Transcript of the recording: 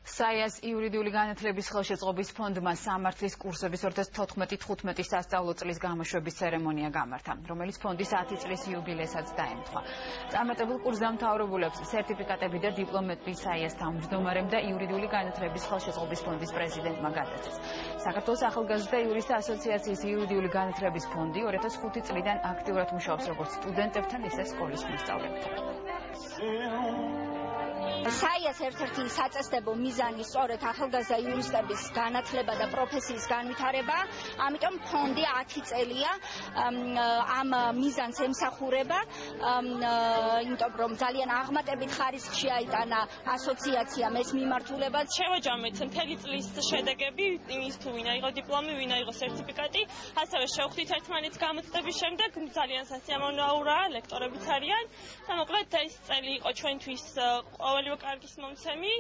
საიას იურიდიული განათლების ხელშეწყობის ფონდმა სამართლის კურსების 2014-15 სასწავლო წლის გამოშვების ცერემონია გამართა, რომელიც ფონდის 10 წლის იუბილესაც დაემთხვა. წარმატებულ კურსდამთავრებულებს სერტიფიკატები და დიპლომები საიას თავმჯდომარემ და იურიდიული განათლების ხელშეწყობის ფონდის პრეზიდენტმა გადაწეს. საქართველოს ახალგაზრდა იურისტთა ასოციაციის იურიდიული განათლების ფონდი 2005 წლიდან აქტიურად მუშაობს როგორც სტუდენტებთან, ისე სკოლის მოსწავლეებთან. საიას ერთ-ერთი საწესდებო მიზანი სწორედ ახალგაზრდა იურისტების განათლება და პროფესიის განვითარება, ამიტომ ფონდი 10 წელია ამ მიზანს ემსახურება, იმიტომ რომ ძალიან აღმატებით ხარისხში აიტანა ასოციაციამ ეს მიმართულება. შევაჯამეთ მთელი წლის შედეგები, იმის თუ ვინ აიღო დიპლომი, ვინ აიღო სერტიფიკატი, ასევე შევხვდით ერთმანეთს გამოცდების შემდეგ, ძალიან სასიამოვნოა, ლექტორებიც არიან და მოკლედ ეს წელი იყო ჩვენთვის ყოველივე კარგის მომცემი.